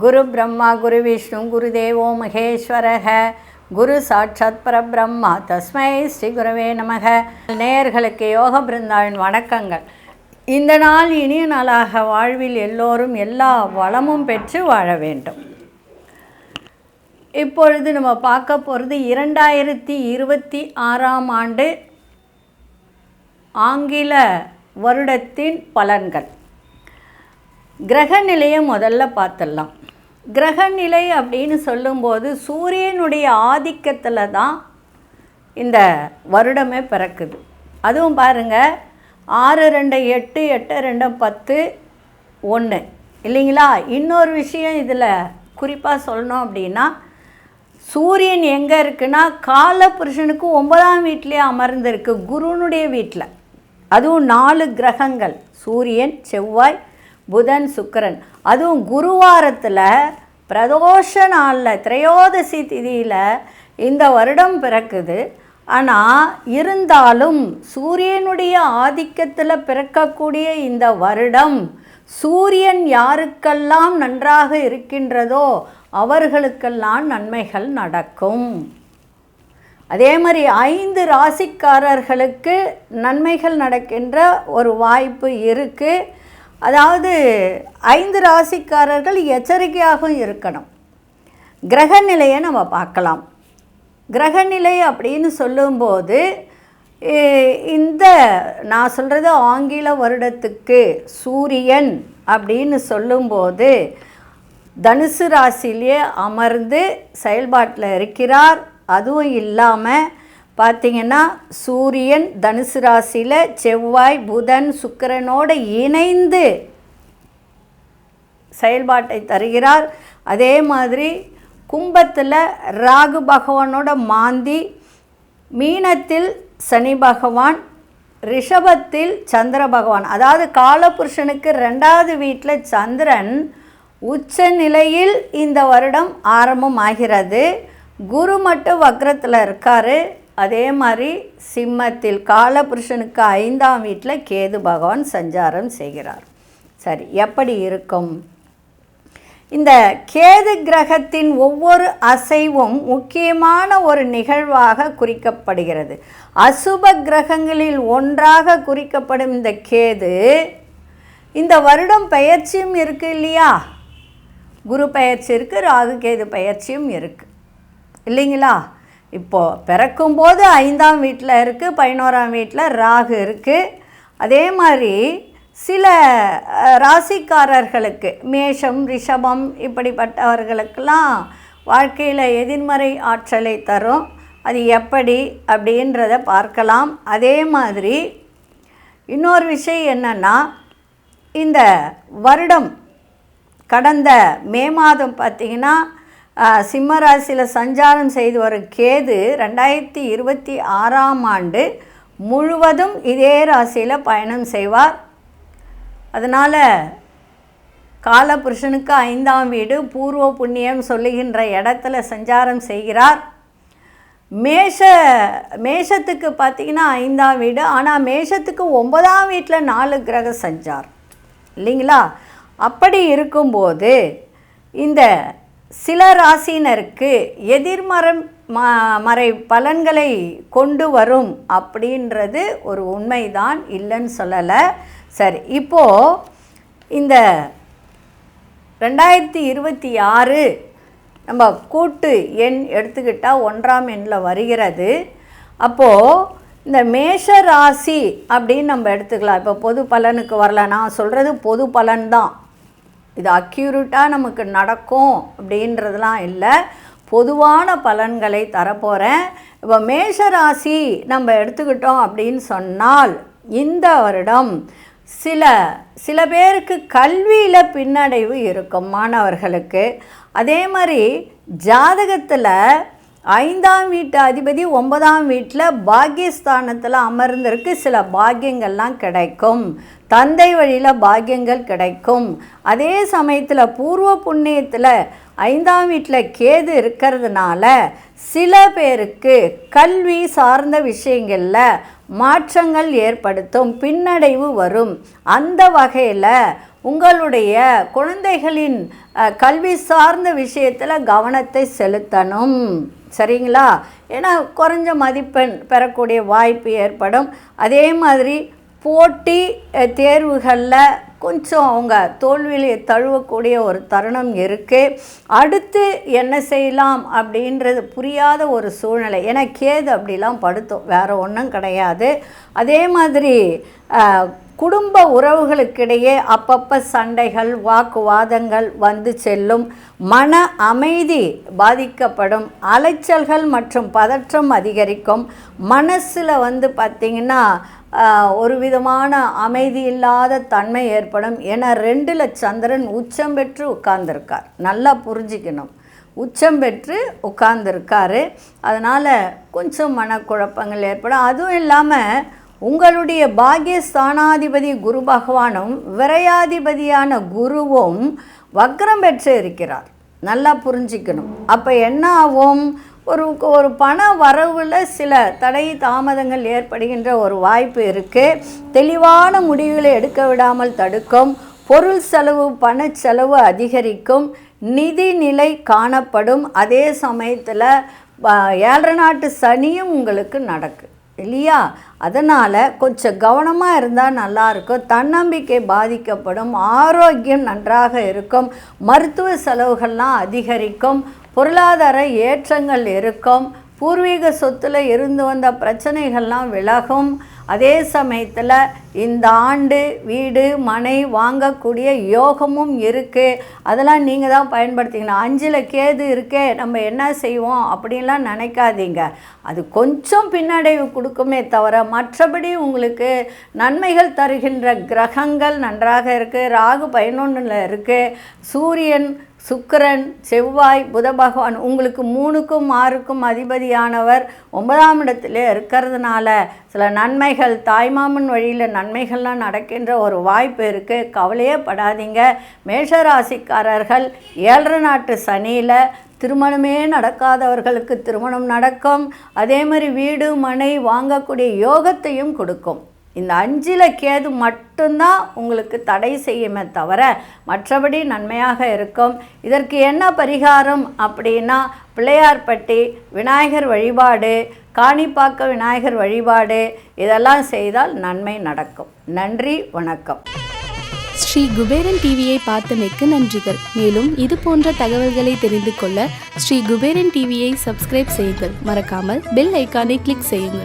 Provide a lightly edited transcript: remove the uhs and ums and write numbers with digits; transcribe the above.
குரு பிரம்மா குரு விஷ்ணு குரு தேவோ மகேஸ்வரக குரு சாட்சாத் பரபிரம்மா தஸ்மை ஸ்ரீ குருவே நமக. நேயர்களுக்கு யோக பிருந்தாவின் வணக்கங்கள். இந்த நாள் இனிய நாளாக வாழ்வில் எல்லோரும் எல்லா வளமும் பெற்று வாழ வேண்டும். இப்பொழுது நம்ம பார்க்க போகிறது 2026ஆம் ஆண்டு ஆங்கில வருடத்தின் பலன்கள். கிரக நிலையை முதல்ல பார்த்துடலாம். கிரகநிலை அப்படின்னு சொல்லும்போது சூரியனுடைய ஆதிக்கத்தில் தான் இந்த வருடமே பிறக்குது. அதுவும் பாருங்கள், 6-2-8 8-2-10 1 இல்லைங்களா. இன்னொரு விஷயம் இதில் குறிப்பாக சொல்லணும் அப்படின்னா, சூரியன் எங்கே இருக்குன்னா காலபுருஷனுக்கு 9ஆம் வீட்டிலே அமர்ந்திருக்கு, குருனுடைய வீட்டில். அதுவும் 4 கிரகங்கள், சூரியன், செவ்வாய், புதன், சுக்கிரன். அதுவும் குருவாரத்தில் பிரதோஷ நாளில் திரையோதசி திதியில் இந்த வருடம் பிறக்குது. ஆனால் இருந்தாலும் சூரியனுடைய ஆதிக்கத்தில் பிறக்கக்கூடிய இந்த வருடம் சூரியன் யாருக்கெல்லாம் நன்றாக இருக்கின்றதோ அவர்களுக்கெல்லாம் நன்மைகள் நடக்கும். அதே மாதிரி 5 ராசிக்காரர்களுக்கு நன்மைகள் நடக்கின்ற ஒரு வாய்ப்பு இருக்குது. அதாவது 5 ராசிக்காரர்கள் எச்சரிக்கையாகவும் இருக்கணும். கிரகநிலையை நம்ம பார்க்கலாம். கிரகநிலை அப்படின்னு சொல்லும்போது இந்த நான் சொல்கிறது ஆங்கில வருடத்துக்கு சூரியன் அப்படின்னு சொல்லும்போது தனுசு ராசியிலே அமர்ந்து செயல்பாட்டில் இருக்கிறார். அதுவும் இல்லாமல் பார்த்திங்கன்னா சூரியன் தனுசு ராசியில் செவ்வாய், புதன், சுக்கிரனோடு இணைந்து செயல்பாட்டை தருகிறார். அதே மாதிரி கும்பத்தில் ராகு பகவானோட மாந்தி, மீனத்தில் சனி பகவான், ரிஷபத்தில் சந்திர பகவான். அதாவது காலபுருஷனுக்கு 2வது வீட்டில் சந்திரன் உச்ச நிலையில் இந்த வருடம் ஆரம்பமாகிறது. குரு மட்டும் வக்ரத்தில் இருக்கார். அதே மாதிரி சிம்மத்தில் காலபுருஷனுக்கு 5ஆம் வீட்டில் கேது பகவான் சஞ்சாரம் செய்கிறார். சரி, எப்படி இருக்கும்? இந்த கேது கிரகத்தின் ஒவ்வொரு அசைவும் முக்கியமான ஒரு நிகழ்வாக குறிக்கப்படுகிறது. அசுப கிரகங்களில் ஒன்றாக குறிக்கப்படும் இந்த கேது இந்த வருடம் பெயர்ச்சியும் இருக்குது இல்லையா. குரு பெயர்ச்சி இருக்குது, ராகு கேது பெயர்ச்சியும் இருக்குது இல்லைங்களா. இப்போது பிறக்கும்போது 5ஆம் வீட்டில் இருக்குது, 11ஆம் வீட்டில் ராகு இருக்குது. அதே மாதிரி சில ராசிக்காரர்களுக்கு மேஷம், ரிஷபம் இப்படிப்பட்டவர்களுக்கெல்லாம் வாழ்க்கையில் எதிர்மறை ஆற்றலை தரும். அது எப்படி அப்படின்றத பார்க்கலாம். அதே மாதிரி இன்னொரு விஷயம் என்னென்னா, இந்த வருடம் கடந்த மே மாதம் பார்த்திங்கன்னா சிம்ம ராசியில் சஞ்சாரம் செய்து வரும் கேது 2026ஆம் ஆண்டு முழுவதும் இதே ராசியில் பயணம் செய்வார். அதனால் காலபுருஷனுக்கு 5ஆம் வீடு பூர்வ புண்ணியம் சொல்லுகின்ற இடத்துல சஞ்சாரம் செய்கிறார். மேஷத்துக்கு பார்த்திங்கன்னா 5ஆம் வீடு. ஆனால் மேஷத்துக்கு 9ஆம் வீட்டில் 4 கிரக சஞ்சாரம் இல்லைங்களா. அப்படி இருக்கும்போது இந்த சில ராசினருக்கு எதிர்மறை பலன்களை கொண்டு வரும் அப்படின்றது ஒரு உண்மைதான், இல்லைன்னு சொல்லலை. சரி, இப்போது இந்த 2026 நம்ம கூட்டு எண் எடுத்துக்கிட்டால் 1ஆம் எண்ணில் வருகிறது. அப்போது இந்த மேஷ ராசி அப்படின்னு நம்ம எடுத்துக்கலாம். இப்போ பொது பலனுக்கு வரல, நான் சொல்கிறது பொது பலன்தான். இது அக்யூரேட்டாக நமக்கு நடக்கும் அப்படின்றதுலாம் இல்லை, பொதுவான பலன்களை தரப்போகிறேன். இப்போ மேஷராசி நம்ம எடுத்துக்கிட்டோம் அப்படின்னு சொன்னால் இந்த வருடம் சில பேருக்கு கல்வியில் பின்னடைவு இருக்கும் மாணவர்களுக்கு. அதே மாதிரி ஜாதகத்தில் 5ஆம் வீட்டு அதிபதி 9ஆம் வீட்டில் பாக்கியஸ்தானத்தில் அமர்ந்திருக்கு. சில பாக்கியங்கள்லாம் கிடைக்கும், தந்தை வழியில் பாக்கியங்கள் கிடைக்கும். அதே சமயத்தில் பூர்வ புண்ணியத்தில் 5ஆம் வீட்டில் கேது இருக்கிறதுனால சில பேருக்கு கல்வி சார்ந்த விஷயங்களில் மாற்றங்கள் ஏற்படுத்தும், பின்னடைவு வரும். அந்த வகையில் உங்களுடைய குழந்தைகளின் கல்வி சார்ந்த விஷயத்தில் கவனத்தை செலுத்தணும். சரிங்களா? ஏன்னா குறைஞ்ச மதிப்பெண் பெறக்கூடிய வாய்ப்பு ஏற்படும். அதே மாதிரி போட்டி தேர்வுகளில் கொஞ்சம் அவங்க தோல்வியை தழுவக்கூடிய ஒரு தருணம் இருக்குது. அடுத்து என்ன செய்யலாம் அப்படின்றது புரியாத ஒரு சூழ்நிலை. ஏன்னா கேது அப்படிலாம் படுத்தும், வேறு ஒன்றும் கிடையாது. அதே மாதிரி குடும்ப உறவுகளுக்கிடையே அப்பப்போ சண்டைகள், வாக்குவாதங்கள் வந்து செல்லும். மன அமைதி பாதிக்கப்படும். அலைச்சல்கள் மற்றும் பதற்றம் அதிகரிக்கும். மனசில் பார்த்திங்கன்னா ஒரு விதமான அமைதி இல்லாத தன்மை ஏற்படும். ஏன்னா 2ல் சந்திரன் உச்சம் பெற்று உட்கார்ந்துருக்கார். நல்லா புரிஞ்சிக்கணும், உச்சம் பெற்று உட்கார்ந்துருக்காரு. அதனால் கொஞ்சம் மனக்குழப்பங்கள் ஏற்படும். அதுவும் இல்லாமல் உங்களுடைய பாக்கியஸ்தானாதிபதி குரு பகவானும் விரையாதிபதியான குருவும் வக்ரம் பெற்று இருக்கிறார். நல்லா புரிஞ்சிக்கணும். அப்போ என்ன ஆகும்? ஒரு பண வரவில் சில தடை தாமதங்கள் ஏற்படுகின்ற ஒரு வாய்ப்பு இருக்குது. தெளிவான முடிவுகளை எடுக்க விடாமல் தடுக்கும். பொருள் செலவு, பண செலவு அதிகரிக்கும். நிதி நிலை காணப்படும். அதே சமயத்தில் 7 நாட்டு சனியும் உங்களுக்கு நடக்கு இல்லையா? அதனால் கொஞ்சம் கவனமாக இருந்தால் நல்லாயிருக்கும். தன்னம்பிக்கை பாதிக்கப்படும். ஆரோக்கியம் நன்றாக இருக்கும். மருத்துவ செலவுகள்லாம் அதிகரிக்கும். பொருளாதார ஏற்றங்கள் இருக்கும். பூர்வீக சொத்தில் இருந்து வந்த பிரச்சனைகள்லாம் விலகும். அதே சமயத்தில் இந்த ஆண்டு வீடு மனை வாங்கக்கூடிய யோகமும் இருக்குது. அதெல்லாம் நீங்கள் தான் பயன்படுத்திக்கணும். 5ல் கேது இருக்கே, நம்ம என்ன செய்வோம் அப்படின்லாம் நினைக்காதீங்க. அது கொஞ்சம் பின்னடைவு கொடுக்குமே தவிர மற்றபடி உங்களுக்கு நன்மைகள் தருகின்ற கிரகங்கள் நன்றாக இருக்குது. ராகு 11ல் இருக்குது. சூரியன், சுக்கிரன், செவ்வாய், புத பகவான் உங்களுக்கு 3க்கும் 6க்கும் அதிபதியானவர் 9ஆம் இடத்துல இருக்கிறதுனால சில நன்மைகள், தாய்மாமன் வழியில் நன்மைகள்லாம் நடக்கின்ற ஒரு வாய்ப்பு இருக்குது. கவலையே படாதீங்க. மேஷராசிக்காரர்கள் 7 நாட்டு சனியில் திருமணமே நடக்காதவர்களுக்கு திருமணம் நடக்கும். அதே மாதிரி வீடு மனை வாங்கக்கூடிய யோகத்தையும் கொடுக்கும். இந்த 5ல் கேது மட்டும்தான் உங்களுக்கு தடை செய்யுமே தவிர மற்றபடி நன்மையாக இருக்கும். இதற்கு என்ன பரிகாரம் அப்படின்னா பிள்ளையார்பட்டி விநாயகர் வழிபாடு, காணிப்பாக்க விநாயகர் வழிபாடு இதெல்லாம் செய்தால் நன்மை நடக்கும். நன்றி, வணக்கம். ஸ்ரீ குபேரன் டிவியை பார்த்தமைக்கு நன்றிகள். மேலும் இது போன்ற தகவல்களை தெரிந்து கொள்ள ஸ்ரீ குபேரன் டிவியை சப்ஸ்கிரைப் செய்யுங்கள். மறக்காமல் பெல் ஐக்கானை கிளிக் செய்யுங்கள்.